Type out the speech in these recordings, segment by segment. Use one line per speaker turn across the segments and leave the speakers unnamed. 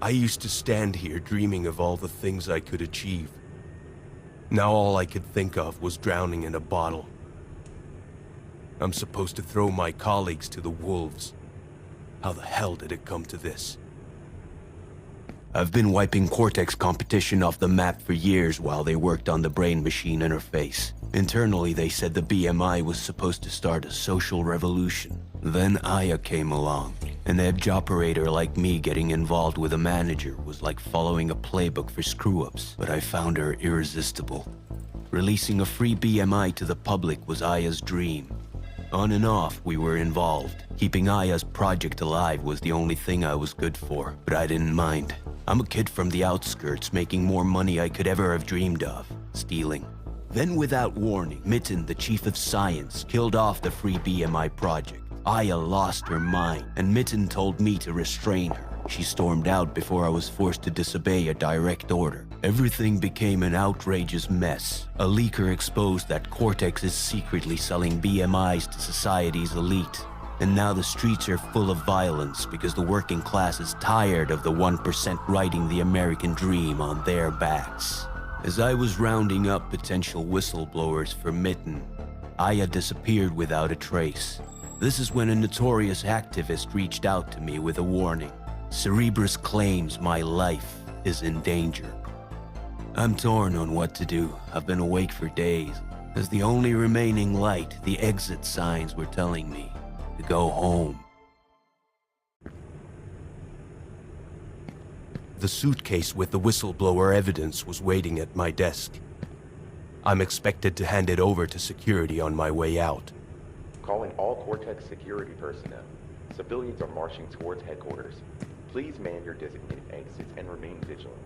I used to stand here dreaming of all the things I could achieve. Now all I could think of was drowning in a bottle. I'm supposed to throw my colleagues to the wolves. How the hell did it come to this? I've been wiping Cortex competition off the map for years while they worked on the brain-machine interface. Internally, they said the BMI was supposed to start a social revolution. Then Aya came along. An edge operator like me getting involved with a manager was like following a playbook for screw-ups, but I found her irresistible. Releasing a free BMI to the public was Aya's dream. On and off, we were involved. Keeping Aya's project alive was the only thing I was good for, but I didn't mind. I'm a kid from the outskirts making more money I could ever have dreamed of, stealing. Then without warning, Mitten, the chief of science, killed off the free BMI project. Aya lost her mind, and Mitten told me to restrain her. She stormed out before I was forced to disobey a direct order. Everything became an outrageous mess. A leaker exposed that Cortex is secretly selling BMIs to society's elite. And now the streets are full of violence because the working class is tired of the 1% riding the American dream on their backs. As I was rounding up potential whistleblowers for Mitten, Aya disappeared without a trace. This is when a notorious activist reached out to me with a warning. Cerebrus claims my life is in danger. I'm torn on what to do. I've been awake for days. As the only remaining light, the exit signs were telling me to go home. The suitcase with the whistleblower evidence was waiting at my desk. I'm expected to hand it over to security on my way out.
Calling all Cortex security personnel. Civilians are marching towards headquarters. Please man your designated exits and remain vigilant.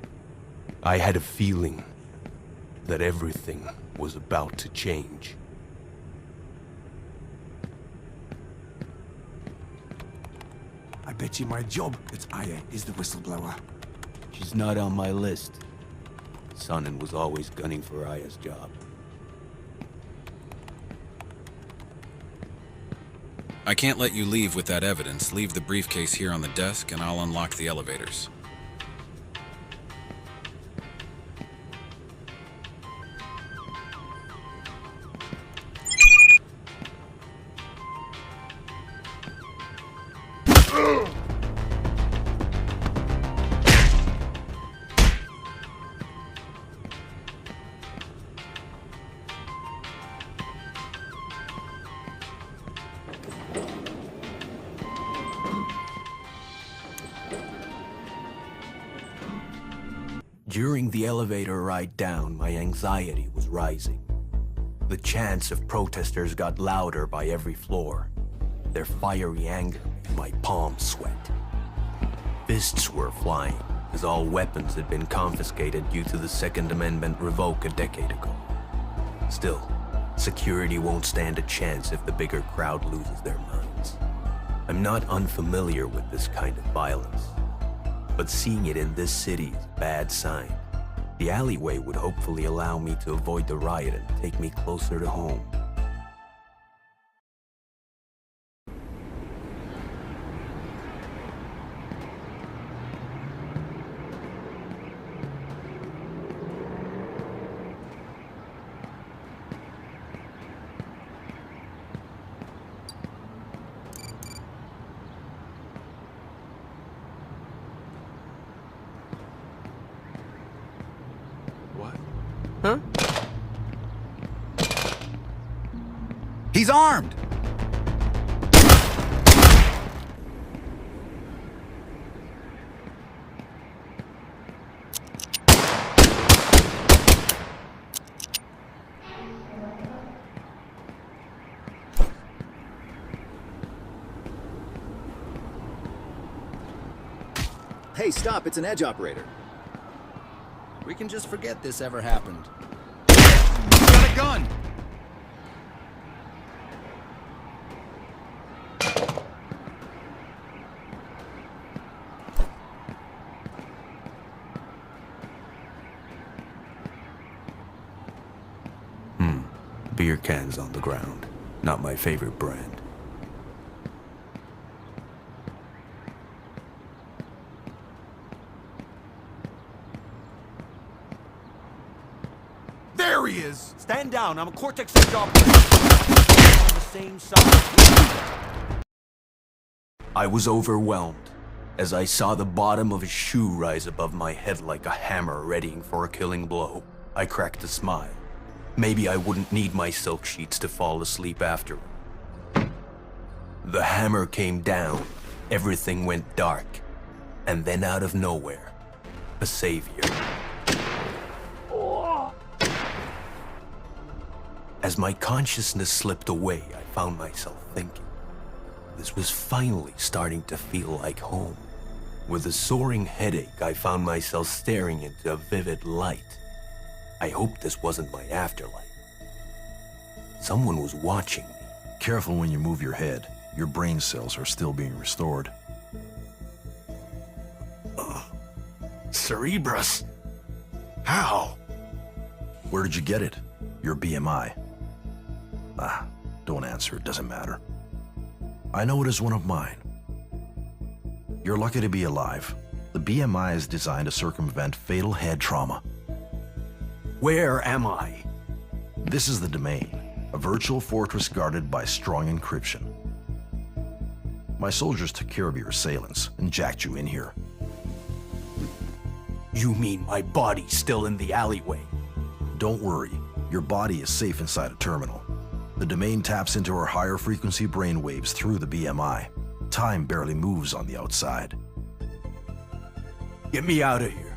I had a feeling that everything was about to change.
I bet you my job that Aya is the whistleblower.
She's not on my list. Sonnen was always gunning for Aya's job.
I can't let you leave with that evidence. Leave the briefcase here on the desk and I'll unlock the elevators.
During the elevator ride down, my anxiety was rising. The chants of protesters got louder by every floor. Their fiery anger made my palms sweat. Fists were flying, as all weapons had been confiscated due to the Second Amendment revoke a decade ago. Still, security won't stand a chance if the bigger crowd loses their minds. I'm not unfamiliar with this kind of violence, but seeing it in this city is a bad sign. The alleyway would hopefully allow me to avoid the riot and take me closer to home.
Huh?
He's armed!
Hey, stop, it's an edge operator.
We can just forget this ever happened. He's got a gun!
Beer cans on the ground. Not my favorite brand.
There he is!
Stand down. I'm a Cortex edge operator. On the same side.
I was overwhelmed as I saw the bottom of his shoe rise above my head like a hammer readying for a killing blow. I cracked a smile. Maybe I wouldn't need my silk sheets to fall asleep after. The hammer came down, everything went dark, and then out of nowhere, a savior. As my consciousness slipped away, I found myself thinking. This was finally starting to feel like home. With a soaring headache, I found myself staring into a vivid light. I hoped this wasn't my afterlife. Someone was watching me.
Careful when you move your head. Your brain cells are still being restored.
Cerebrus? How?
Where did you get it? Your BMI. Don't answer, it doesn't matter. I know it is one of mine. You're lucky to be alive. The BMI is designed to circumvent fatal head trauma.
Where am I?
This is the domain, a virtual fortress guarded by strong encryption. My soldiers took care of your assailants and jacked you in here.
You mean my body's still in the alleyway?
Don't worry, your body is safe inside a terminal. The domain taps into our higher frequency brain waves through the BMI. Time barely moves on the outside.
Get me out of here.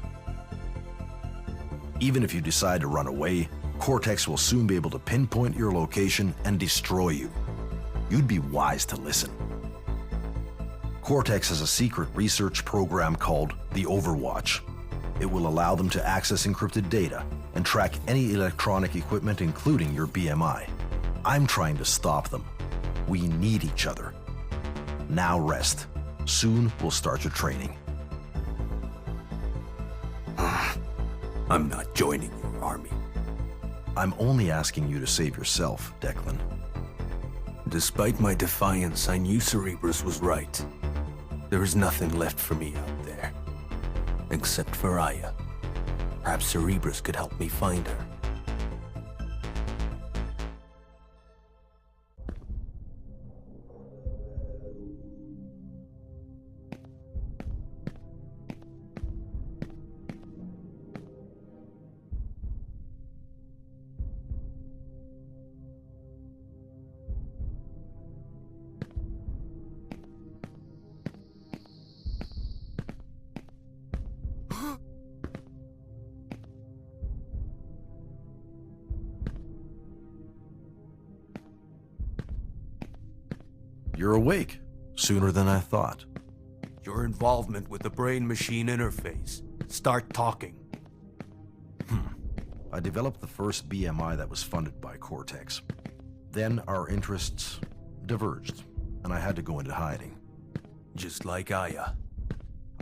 Even if you decide to run away, Cortex will soon be able to pinpoint your location and destroy you. You'd be wise to listen. Cortex has a secret research program called the Overwatch. It will allow them to access encrypted data and track any electronic equipment, including your BMI. I'm trying to stop them. We need each other. Now rest. Soon we'll start your training.
I'm not joining your army.
I'm only asking you to save yourself, Declan.
Despite my defiance, I knew Cerebrus was right. There is nothing left for me out there. Except for Aya. Perhaps Cerebrus could help me find her.
You're awake, sooner than I thought.
Your involvement with the brain-machine interface. Start talking.
I developed the first BMI that was funded by Cortex. Then our interests diverged, and I had to go into hiding.
Just like Aya.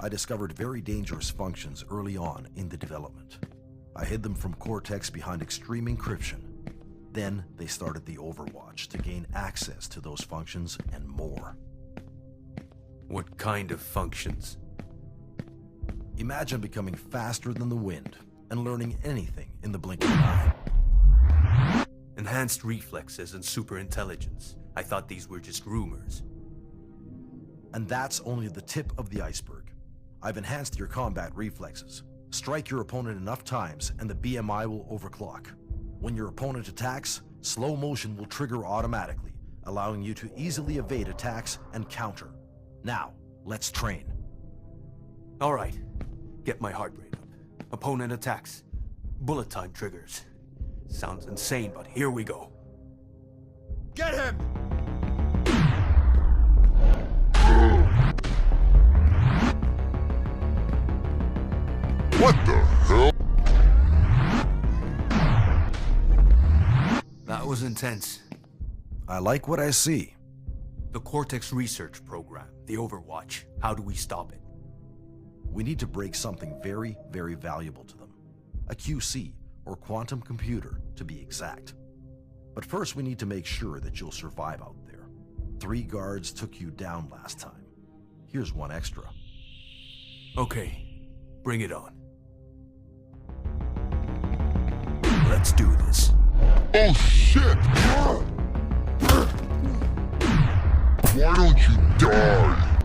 I discovered very dangerous functions early on in the development. I hid them from Cortex behind extreme encryption. Then they started the Overwatch to gain access to those functions and more.
What kind of functions?
Imagine becoming faster than the wind and learning anything in the blink of an eye.
Enhanced reflexes and superintelligence. I thought these were just rumors.
And that's only the tip of the iceberg. I've enhanced your combat reflexes. Strike your opponent enough times and the BMI will overclock. When your opponent attacks, slow motion will trigger automatically, allowing you to easily evade attacks and counter. Now, let's train.
All right. Get my heart rate up. Opponent attacks. Bullet time triggers. Sounds insane, but here we go.
Get him!
What the hell?
That was intense.
I like what I see.
The Cortex research program, the Overwatch. How do we stop it?
We need to break something very, very valuable to them. A QC, or quantum computer, to be exact. But first we need to make sure that you'll survive out there. 3 guards took you down last time. Here's 1 extra.
Okay, bring it on. Let's do this.
Oh shit! Why don't you die?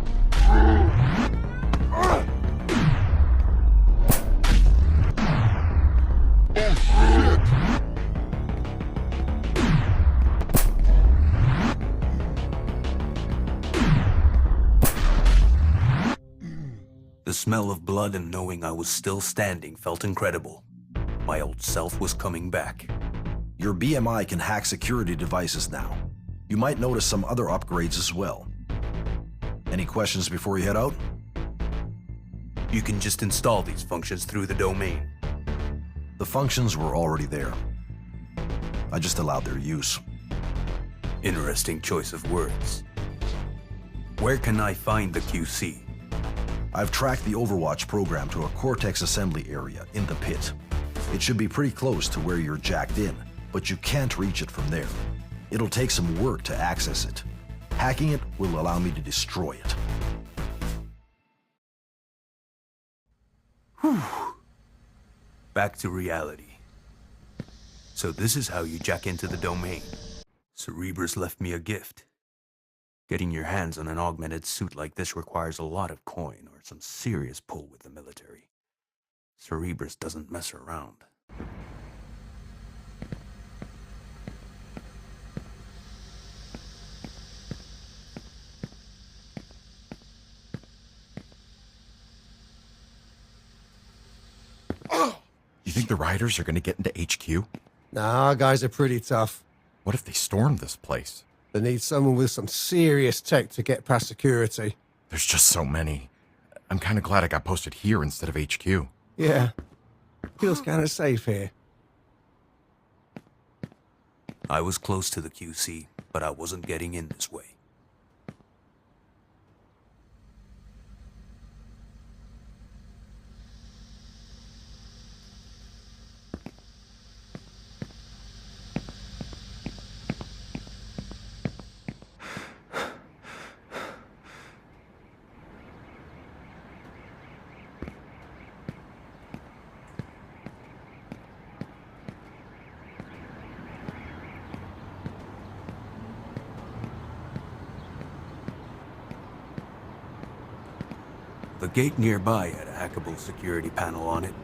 Oh shit!
The smell of blood and knowing I was still standing felt incredible. My old self was coming back.
Your BMI can hack security devices now. You might notice some other upgrades as well. Any questions before you head out?
You can just install these functions through the domain.
The functions were already there. I just allowed their use.
Interesting choice of words. Where can I find the QC?
I've tracked the Overwatch program to a Cortex assembly area in the pit. It should be pretty close to where you're jacked in, but you can't reach it from there. It'll take some work to access it. Hacking it will allow me to destroy it.
Back to reality. So this is how you jack into the domain. Cerebrus left me a gift. Getting your hands on an augmented suit like this requires a lot of coin or some serious pull with the military. Cerebrus doesn't mess around.
You think the riders are going to get into HQ?
Nah, our guys are pretty tough.
What if they storm this place?
They need someone with some serious tech to get past security.
There's just so many. I'm kind of glad I got posted here instead of HQ.
Yeah. Feels kind of safe here.
I was close to the QC, but I wasn't getting in this way. The gate nearby had a hackable security panel on it.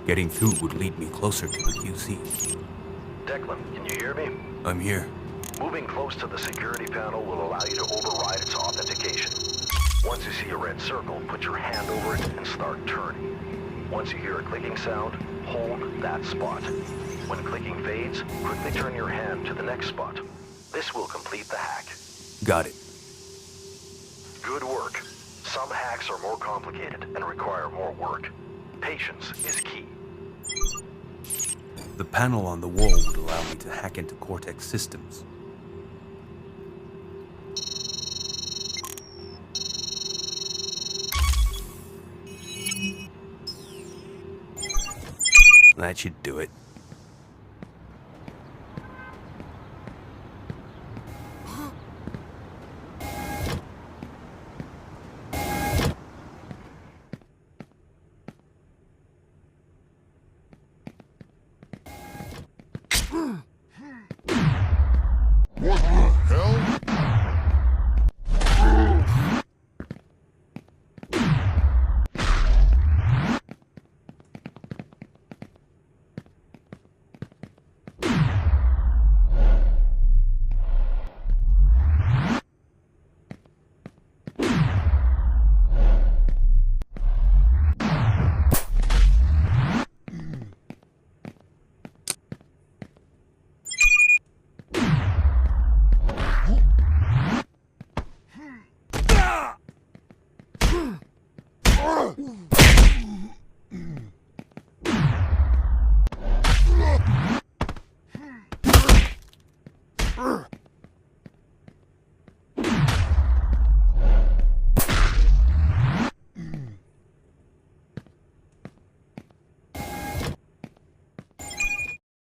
Getting through would lead me closer to the QC.
Declan, can you hear me?
I'm here.
Moving close to the security panel will allow you to override its authentication. Once you see a red circle, put your hand over it and start turning. Once you hear a clicking sound, hold that spot. When clicking fades, quickly turn your hand to the next spot. This will complete the hack.
Got it.
Good work. Some hacks are more complicated and require more work. Patience is key.
The panel on the wall would allow me to hack into Cortex systems. That should do it.
What the hell?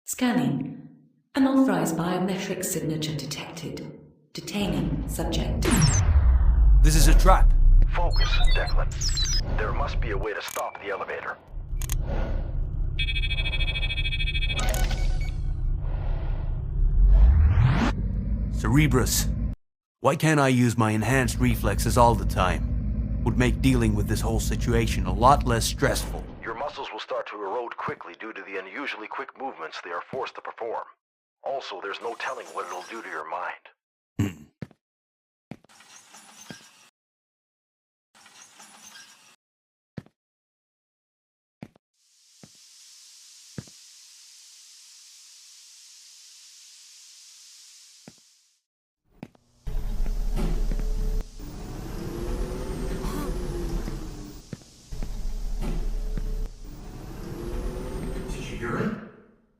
Scanning. Unauthorized biometric signature detected. Detaining subject.
This is a trap.
Focus, Declan. There must be a way to stop the elevator.
Cerebrus, why can't I use my enhanced reflexes all the time? Would make dealing with this whole situation a lot less stressful.
Your muscles will start to erode quickly due to the unusually quick movements they are forced to perform. Also, there's no telling what it'll do to your mind.
Did you hear it?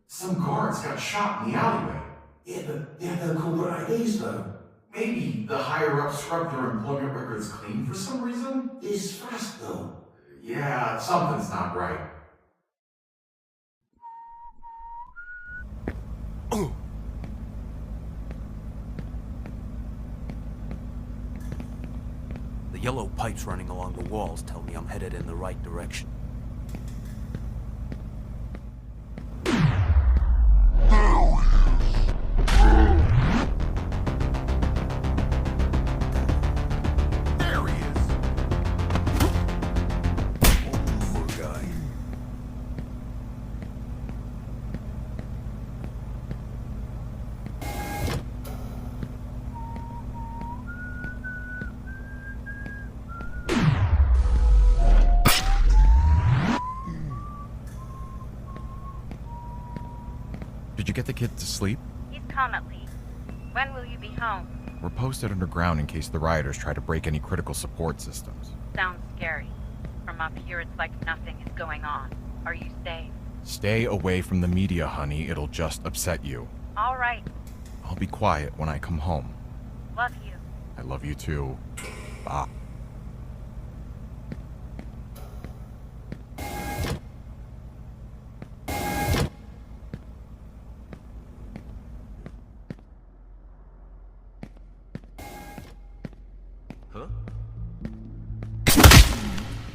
Some guards got shot in the alleyway.
Yeah, but they have no corporate IDs, though.
Maybe the higher-ups scrubbed their employment records clean for some reason?
This fast, though.
Yeah, something's not right.
The yellow pipes running along the walls tell me I'm headed in the right direction.
There he is. Poor guy.
Did you get the kid to sleep?
He's calm at least. When will you be home?
We're posted underground in case the rioters try to break any critical support systems.
Sounds scary. From up here, it's like nothing is going on. Are you safe?
Stay away from the media, honey. It'll just upset you.
All right.
I'll be quiet when I come home.
Love you.
I love you too. Bye.
Huh?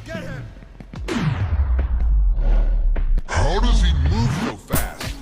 Get him!
How does he move so fast?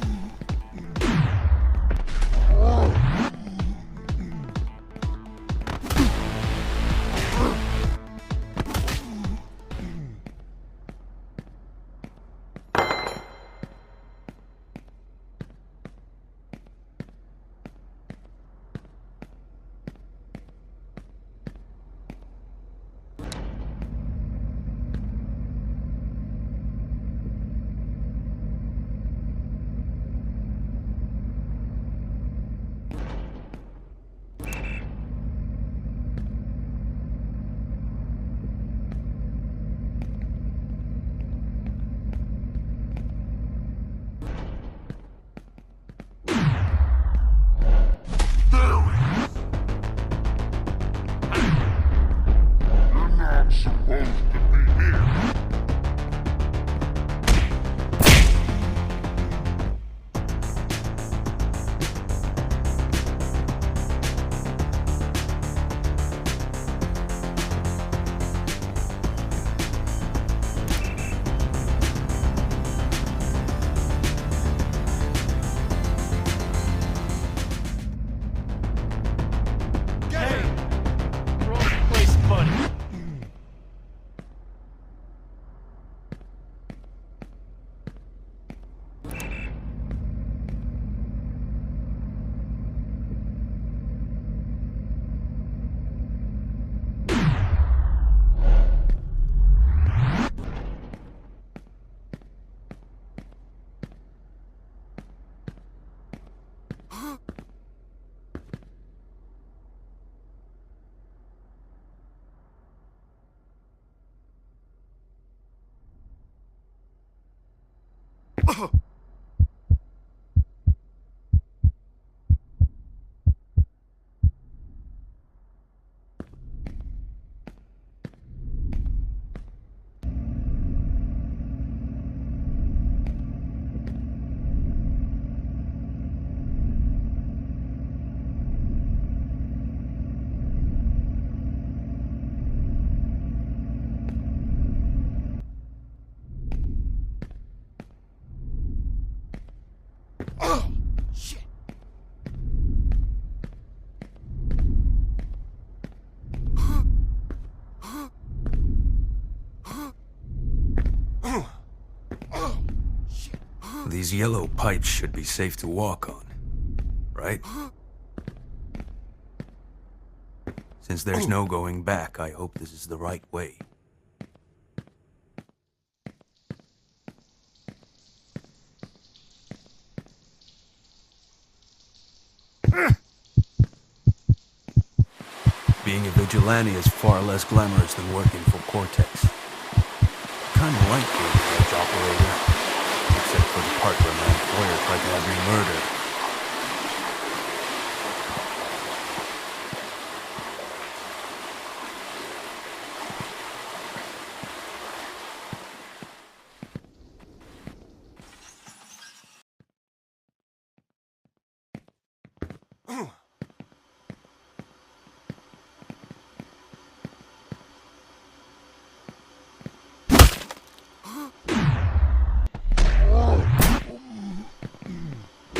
Supposed to be here.
Wrong place, buddy. These yellow pipes should be safe to walk on, right? Since there's no going back, I hope this is the right way. Being a vigilante is far less glamorous than working for Cortex. Kinda like being a hedge operator, except for the part where my employer tried to have me murdered.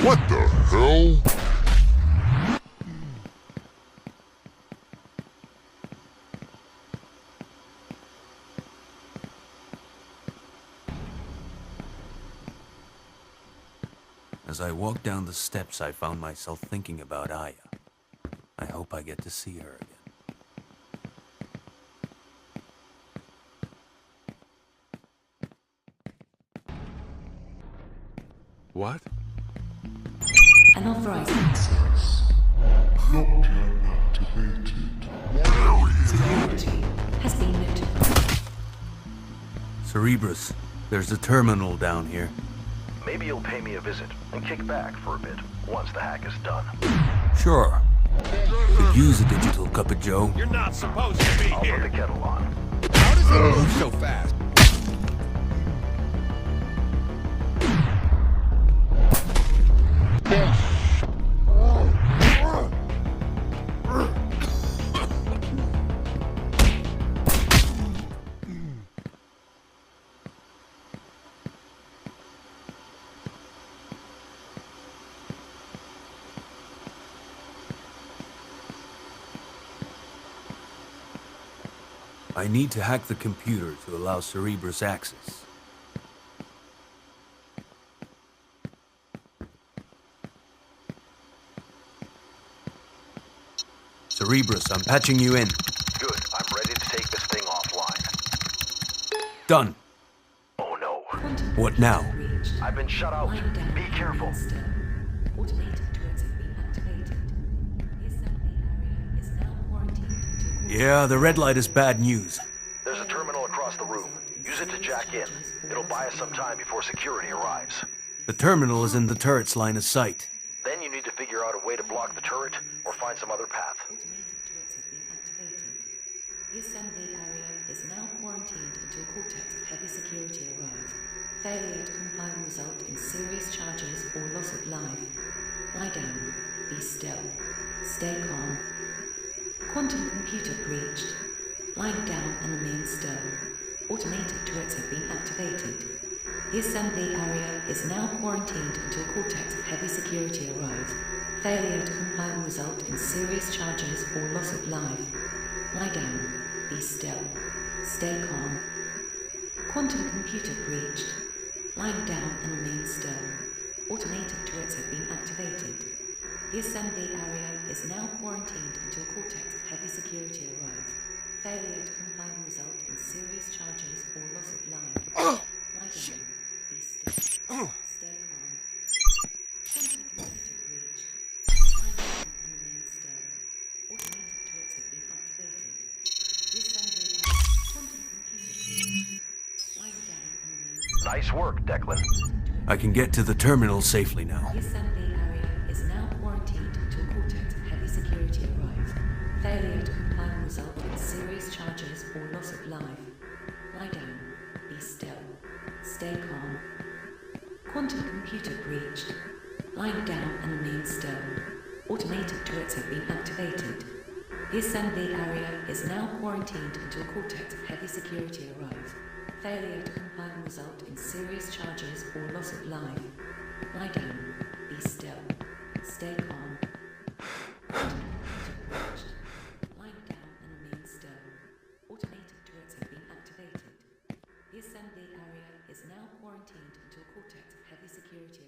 What the hell?
As I walked down the steps, I found myself thinking about Aya. I hope I get to see her again.
What?
Unauthorized access.
Lockdown activated.
Security has been notified.
Cerebrus, there's a terminal down here.
Maybe you'll pay me a visit and kick back for a bit once the hack is done.
Sure. Could use a digital cup of joe.
You're not supposed to be
I'll put the kettle on.
How does it move so fast?
I need to hack the computer to allow Cerebrus access. Cerebrus, I'm patching you in.
Good. I'm ready to take this thing offline.
Done.
Oh no.
What now?
I've been shut out. Be careful.
Automated turrets have been activated. The assembly area is now quarantined until
Yeah, the red light is bad news.
There's a terminal across the room. Use it to jack in. It'll buy us some time before security arrives.
The terminal is in the turret's line of sight.
Then you need to figure out a way to block the turret or find some other path.
automated turrets have been activated. The assembly area is now quarantined until Cortex heavy security arrives. Failure to comply will result in serious charges or loss of life. Lie down. Be still. Stay calm. Quantum computer breached. Lie down and remain still. Automated turrets have been activated. The assembly area is now quarantined until Cortex heavy security arrives. Failure to comply will result in serious charges or loss of life. Lie down. Be still. Stay calm. Quantum computer breached. Lie down and remain still. Automated turrets have been activated. The assembly area is now quarantined until Cortex heavy security arrives. Failure to comply will result in serious charges or loss of life. Lie down. Be still. Stay calm. Quantum computer breached. Lie down and remain still. Automated turrets have been activated. The assembly area. Quantum computer breached. Lie down and remain still.
Nice work, Declan.
I can get to the terminal safely now.
The assembly area is now quarantined until Cortex heavy security arrives. Failure to comply will result in serious charges or loss of life. Lie down. Be still. Stay calm. Quantum computer breached. Lie down and remain still. Automated turrets have been activated. The assembly area is now quarantined until Cortex heavy security arrives. Failure to comply will result in serious charges or loss of life. Lie down. Be still. Stay calm. Quantum computer breached. Lie down and remain still. Automated turrets have been activated. The assembly area is now quarantined until Cortex heavy security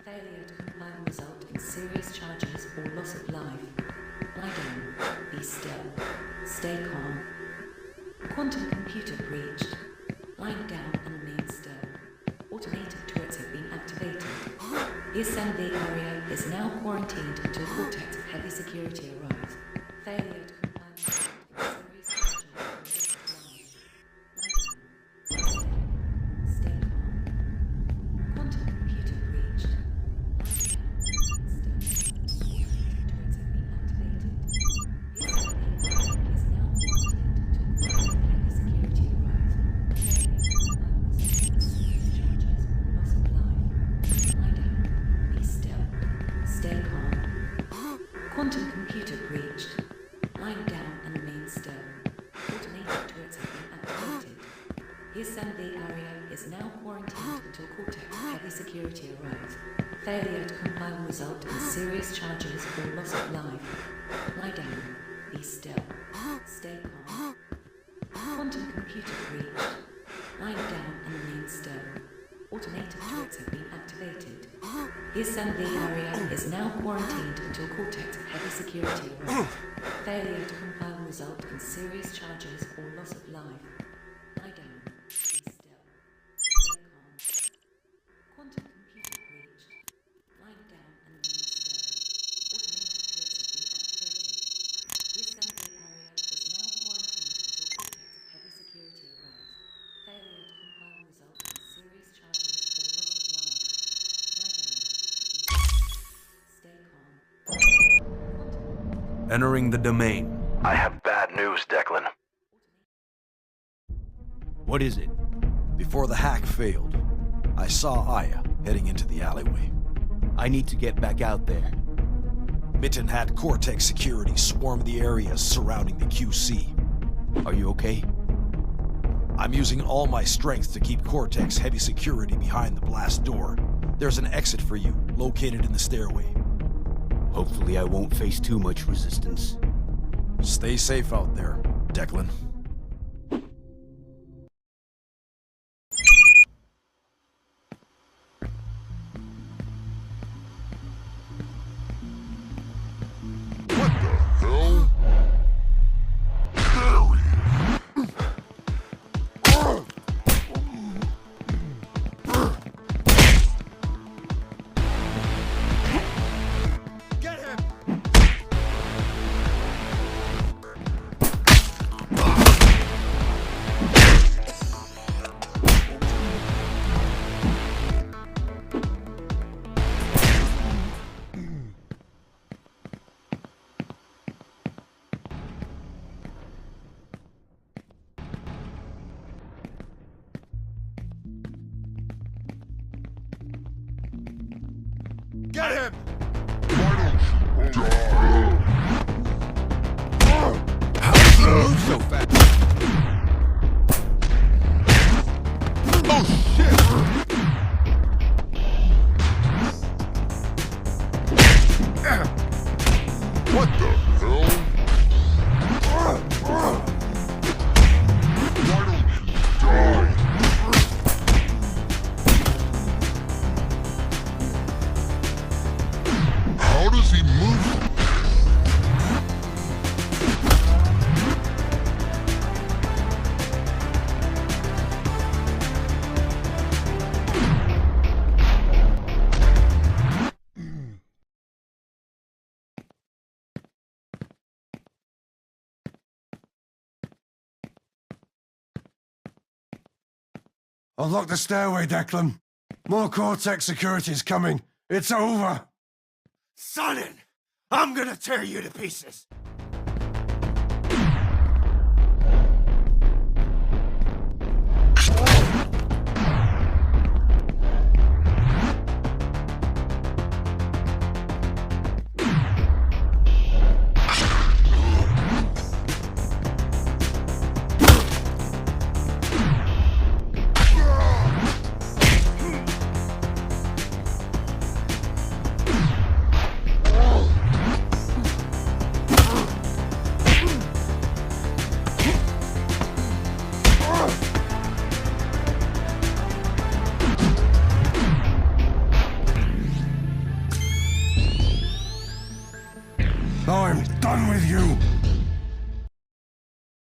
Failure to comply will result in serious charges or loss of life. Lie down. Be still. Stay calm. Quantum computer breached. Lying down and remain still. Automated turrets have been activated. The assembly area is now quarantined until Cortex heavy security arrives. Failure to comply will result in serious charges or loss of life. Lie down. Stay calm. Quantum computer breached. Lying down. Still. Automated turrets have been activated. The assembly area is now quarantined until Cortex heavy security arrives. Failure to comply will result in serious charges or loss of life. Lie down. Be still. Stay calm. Quantum computer breached. Lying down and remain still. Automated turrets have been activated. The assembly area is now quarantined until Cortex heavy security arrives. Failure to comply will result in serious charges or loss of life. Lie down. Be still. Stay calm. Quantum computer breached. Lying down and remain still. Automated turrets have been activated. The assembly area is now quarantined until Cortex heavy security arrives. Failure to comply will result in serious charges or loss of life. Lie down. Be still. Stay calm. Quantum computer breached. Lying down and remain still. Automated turrets have been activated. The assembly area is now quarantined until Cortex heavy security arrives. Failure to comply will result in serious charges or loss of life. Lie down. Be still. Stay calm.
Entering the domain.
I have bad news, Declan.
What is it?
Before the hack failed, I saw Aya heading into the alleyway.
I need to get back out there.
Mitten had Cortex security swarm the areas surrounding the QC.
Are you okay?
I'm using all my strength to keep Cortex heavy security behind the blast door. There's an exit for you, located in the stairway.
Hopefully I won't face too much resistance.
Stay safe out there, Declan.
Get him!
How does he move so fast? Oh shit! What the hell? Why don't you die? How does he move?
Unlock the stairway, Declan. More Cortex security is coming. It's over. Sonnen, I'm gonna tear you to pieces.